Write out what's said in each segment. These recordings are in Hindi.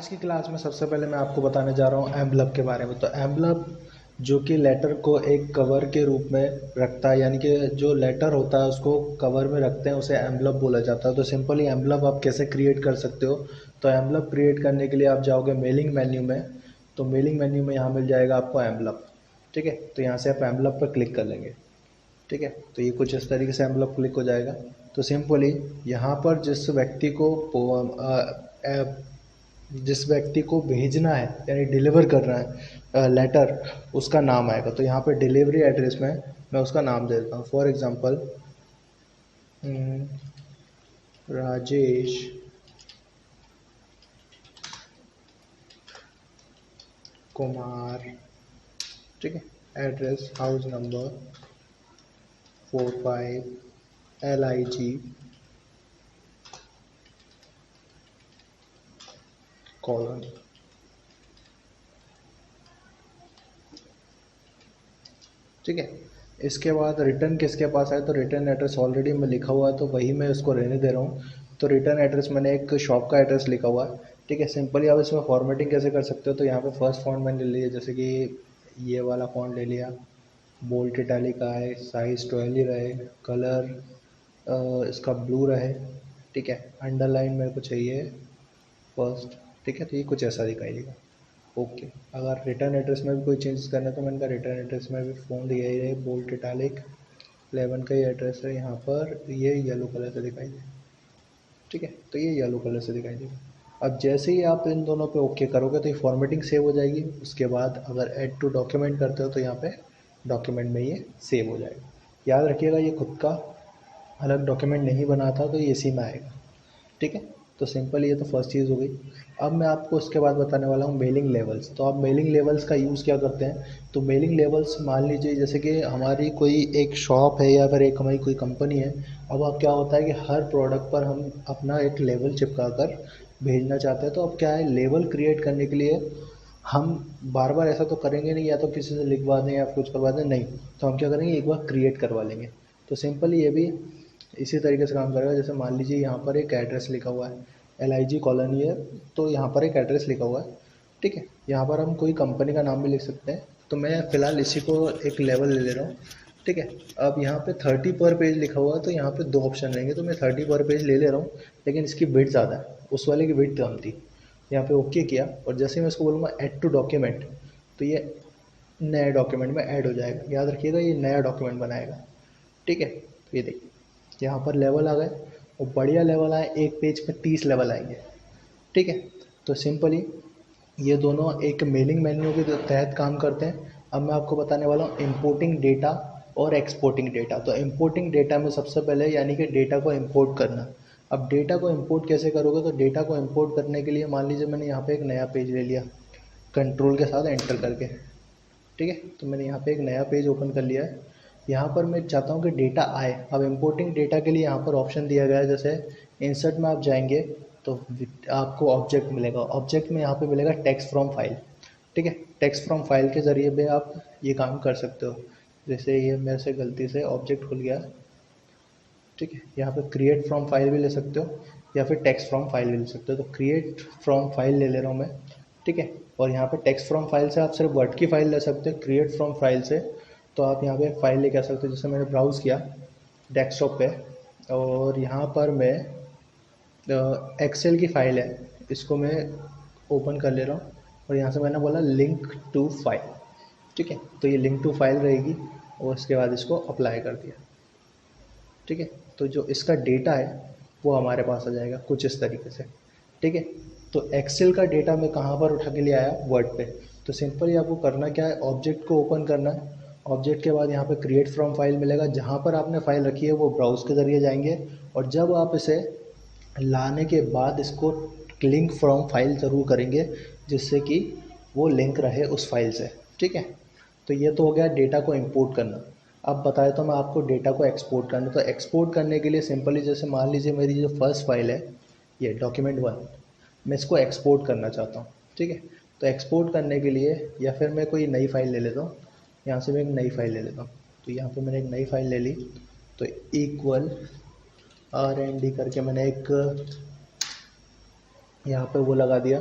आज की क्लास में सबसे पहले मैं आपको बताने जा रहा हूँ एम्बलप के बारे में। तो एम्बलप जो कि लेटर को एक कवर के रूप में रखता है, यानी कि जो लेटर होता है उसको कवर में रखते हैं, उसे एम्बलप बोला जाता है। तो सिंपली एम्बलप आप कैसे क्रिएट कर सकते हो, तो एम्बलप क्रिएट करने के लिए आप जाओगे मेलिंग मेन्यू में। तो मेलिंग मेन्यू में यहाँ मिल जाएगा आपको एम्बलप। ठीक है, तो यहाँ से आप एम्बलप पर क्लिक कर लेंगे। ठीक है, तो ये कुछ इस तरीके से एम्बलप क्लिक हो जाएगा। तो सिंपली यहाँ पर जिस व्यक्ति को भेजना है यानी डिलीवर करना है लेटर, उसका नाम आएगा। तो यहाँ पे डिलीवरी एड्रेस में मैं उसका नाम दे देता हूँ। For example Rajesh Kumar. ठीक है, address house number 45 LIG colony. ठीक है, इसके बाद रिटर्न किसके पास है, तो रिटर्न एड्रेस ऑलरेडी मैं लिखा हुआ है तो वही मैं उसको रहने दे रहा हूँ। तो रिटर्न एड्रेस मैंने एक शॉप का एड्रेस लिखा हुआ है। ठीक है, सिंपली आप इसमें फॉर्मेटिंग कैसे कर सकते हो, तो यहाँ पे फर्स्ट फॉन्ट मैंने ले लिया, जैसे कि ये वाला फॉन्ट ले लिया, बोल्ड इटैलिक आए, साइज 12 ही रहे, कलर इसका ब्लू रहे। ठीक है, अंडरलाइन मेरे को चाहिए फर्स्ट। ठीक है, तो ये कुछ ऐसा दिखाई देगा। ओके, अगर रिटर्न एड्रेस में भी कोई चेंजेस करना है तो मैंने कहा रिटर्न एड्रेस में भी फ़ोन यही रहे, बोल्ट इटैलिक 11 का ही एड्रेस है। यहाँ पर ये येलो कलर से दिखाई दे। ठीक है, तो ये येलो कलर से दिखाई देगा। अब जैसे ही आप इन दोनों पे ओके करोगे तो ये फॉर्मेटिंग सेव हो जाएगी। उसके बाद अगर ऐड टू डॉक्यूमेंट करते हो तो यहाँ पे डॉक्यूमेंट में ये सेव हो जाएगा। याद रखिएगा, ये खुद का अलग डॉक्यूमेंट नहीं बनाता, तो ये इसी में आएगा। ठीक है, तो सिंपल ये तो फर्स्ट चीज़ हो गई। अब मैं आपको उसके बाद बताने वाला हूँ मेलिंग लेवल्स। तो आप मेलिंग लेवल्स का यूज़ क्या करते हैं, तो मेलिंग लेवल्स मान लीजिए जैसे कि हमारी कोई एक शॉप है या फिर एक हमारी कोई कंपनी है। अब आप क्या होता है कि हर प्रोडक्ट पर हम अपना एक लेवल चिपका कर भेजना चाहते हैं। तो अब क्या है, लेवल क्रिएट करने के लिए हम बार बार ऐसा तो करेंगे नहीं, या तो किसी से लिखवा दें या कुछ करवा दें, नहीं। तो हम क्या करेंगे, एक बार क्रिएट करवा लेंगे। तो सिंपली ये भी इसी तरीके से काम करेगा। जैसे मान लीजिए यहाँ पर एक एड्रेस लिखा हुआ है, LIG कॉलोनी है, तो यहाँ पर एक एड्रेस लिखा हुआ है। ठीक है, यहाँ पर हम कोई कंपनी का नाम भी लिख सकते हैं। तो मैं फ़िलहाल इसी को एक लेवल ले ले रहा हूँ। ठीक है, अब यहाँ पे 30 पर पेज लिखा हुआ है, तो यहाँ पे दो ऑप्शन रहेंगे, तो मैं 30 पर पेज ले ले रहा हूँ। लेकिन इसकी विड्थ ज़्यादा है, उस वाले की विड्थ कम थी। यहाँ पे ओके किया, और जैसे मैं इसको बोलूँगा ऐड टू डॉक्यूमेंट, तो ये नए डॉक्यूमेंट में ऐड हो जाएगा। याद रखिएगा, ये नया डॉक्यूमेंट बनाएगा। ठीक है, तो ये देखिए यहाँ पर लेवल आ गए, और बढ़िया लेवल आए, एक पेज पे 30 लेवल आएंगे। ठीक है, तो सिंपली ये दोनों एक मेलिंग मेन्यू के तहत काम करते हैं। अब मैं आपको बताने वाला हूँ इंपोर्टिंग डेटा और एक्सपोर्टिंग डेटा। तो इंपोर्टिंग डेटा में सबसे पहले यानी कि डेटा को इंपोर्ट करना। अब डेटा को इंपोर्ट कैसे करोगे, तो डेटा को इंपोर्ट करने के लिए मान लीजिए मैंने यहाँ पे एक नया पेज ले लिया, कंट्रोल के साथ एंटर करके। ठीक है, तो मैंने यहाँ पे एक नया पेज ओपन कर लिया है। यहाँ पर मैं चाहता हूँ कि डेटा आए। अब इंपोर्टिंग डेटा के लिए यहाँ पर ऑप्शन दिया गया है, जैसे इंसर्ट में आप जाएंगे तो आपको ऑब्जेक्ट मिलेगा। ऑब्जेक्ट में यहाँ पे मिलेगा टेक्स्ट फ्रॉम फाइल। ठीक है, टेक्स्ट फ्रॉम फाइल के ज़रिए भी आप ये काम कर सकते हो। जैसे ये मेरे से गलती से ऑब्जेक्ट खुल गया। ठीक है, यहाँ पे क्रिएट फ्रॉम फाइल भी ले सकते हो या फिर टेक्स्ट फ्रॉम फाइल भी ले सकते हो। तो क्रिएट फ्रॉम फाइल ले ले रहा हूँ मैं। ठीक है, और यहाँ पे टेक्स्ट फ्रॉम फाइल से आप सिर्फ वर्ड की फाइल ले सकते हो। क्रिएट फ्रॉम फाइल से तो आप यहाँ पे फाइल लेके आ सकते हो। जैसे मैंने ब्राउज़ किया डेस्कटॉप पे, और यहाँ पर मैं एक्सेल की फ़ाइल है, इसको मैं ओपन कर ले रहा हूँ, और यहाँ से मैंने बोला लिंक टू फाइल। ठीक है, तो ये लिंक टू फाइल रहेगी, और उसके बाद इसको अप्लाई कर दिया। ठीक है, तो जो इसका डेटा है वो हमारे पास आ जाएगा कुछ इस तरीके से। ठीक है, तो एक्सेल का डेटा मैं कहाँ पर उठा के ले आया, वर्ड पे। तो सिंपली आपको करना क्या है, ऑब्जेक्ट को ओपन करना है। ऑब्जेक्ट के बाद यहाँ पे क्रिएट फ्रॉम फाइल मिलेगा, जहाँ पर आपने फाइल रखी है वो ब्राउज़ के ज़रिए जाएंगे, और जब आप इसे लाने के बाद इसको लिंक फ्रॉम फाइल ज़रूर करेंगे, जिससे कि वो लिंक रहे उस फाइल से। ठीक है, तो ये तो हो गया डेटा को इंपोर्ट करना। अब बताया तो मैं आपको डेटा को एक्सपोर्ट करना। तो एक्सपोर्ट करने के लिए सिंपली जैसे मान लीजिए मेरी जो फर्स्ट फाइल है ये डॉक्यूमेंट 1, मैं इसको एक्सपोर्ट करना चाहता हूँ। ठीक है, तो एक्सपोर्ट करने के लिए या फिर मैं कोई नई फाइल ले लेता हूँ। यहाँ से मैं एक नई फाइल ले लेता हूँ। तो यहाँ पे मैंने एक नई फाइल ले ली, तो इक्वल R&D करके मैंने एक यहाँ पे वो लगा दिया,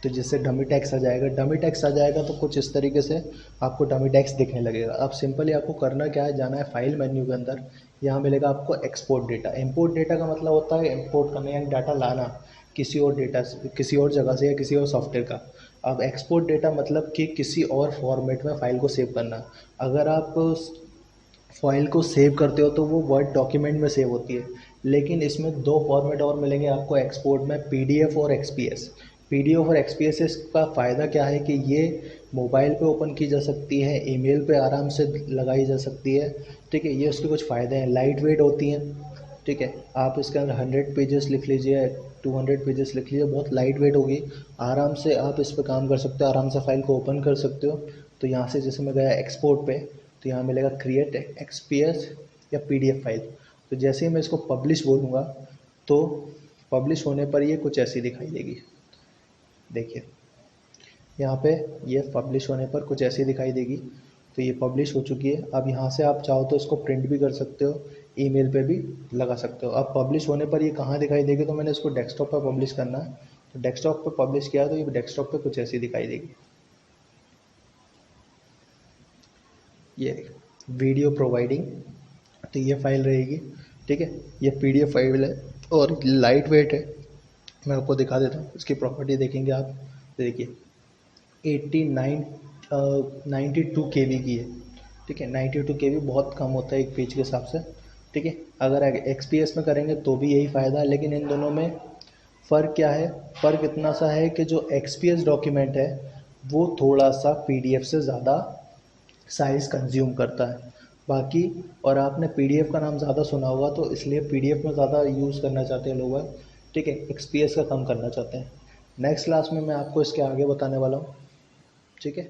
तो जिससे डमी टेक्स्ट आ जाएगा। डमी टेक्स्ट आ जाएगा तो कुछ इस तरीके से आपको डमी टेक्स्ट दिखने लगेगा। अब सिंपली आपको करना क्या है, जाना है फाइल मेन्यू के अंदर, यहाँ मिलेगा आपको एक्सपोर्ट डेटा। इंपोर्ट डेटा का मतलब होता है इंपोर्ट करना यानी डाटा लाना किसी और डेटा से, किसी और जगह से या किसी और सॉफ्टवेयर का। अब एक्सपोर्ट डेटा मतलब कि किसी और फॉर्मेट में फाइल को सेव करना। अगर आप फाइल को सेव करते हो तो वो वर्ड डॉक्यूमेंट में सेव होती है, लेकिन इसमें दो फॉर्मेट और मिलेंगे आपको एक्सपोर्ट में, पीडीएफ और एक्सपीएस। पीडीएफ और एक्सपीएस का फ़ायदा क्या है कि ये मोबाइल पे ओपन की जा सकती है, ईमेल पे आराम से लगाई जा सकती है। ठीक है, ये उसके कुछ फ़ायदे हैं। लाइट वेट होती हैं। ठीक है, आप इसके अंदर 100 पेजेस लिख लीजिए, 200 पेजेस लिख लीजिए, बहुत लाइट वेट होगी। आराम से आप इस पर काम कर सकते हो, आराम से फाइल को ओपन कर सकते हो। तो यहाँ से जैसे मैं गया एक्सपोर्ट पे, तो यहाँ मिलेगा क्रिएट एक्सपीएस या पीडीएफ फाइल। तो जैसे ही मैं इसको पब्लिश बोलूँगा तो पब्लिश होने पर ये कुछ ऐसी दिखाई देगी। देखिए यहाँ पे ये पब्लिश होने पर कुछ ऐसी दिखाई देगी। तो ये पब्लिश हो चुकी है। अब यहाँ से आप चाहो तो इसको प्रिंट भी कर सकते हो, ईमेल पे भी लगा सकते हो। अब पब्लिश होने पर ये कहाँ दिखाई देगी, तो मैंने इसको डेस्कटॉप पर पब्लिश करना है, तो डेस्कटॉप पर पब्लिश किया तो ये डेस्कटॉप पे कुछ ऐसी दिखाई देगी। ये वीडियो प्रोवाइडिंग, तो ये फाइल रहेगी। ठीक है, ये पीडीएफ फाइल है और लाइट वेट है। मैं आपको दिखा देता हूँ, इसकी प्रॉपर्टी देखेंगे आप। देखिए 89 92 KB की है। ठीक है, 92 KB बहुत कम होता है एक पेज के हिसाब से। ठीक है, अगर एक्सपीएस में करेंगे तो भी यही फ़ायदा है, लेकिन इन दोनों में फ़र्क क्या है, फ़र्क इतना सा है कि जो एक्सपीएस डॉक्यूमेंट है वो थोड़ा सा पीडीएफ से ज़्यादा साइज़ कंज्यूम करता है। बाकी और आपने पीडीएफ का नाम ज़्यादा सुना होगा तो इसलिए पीडीएफ में ज़्यादा यूज़ करना चाहते हैं लोग। ठीक है, एक्सपीएस का कम करना चाहते हैं। नेक्स्ट क्लास में मैं आपको इसके आगे बताने वाला हूँ। ठीक है।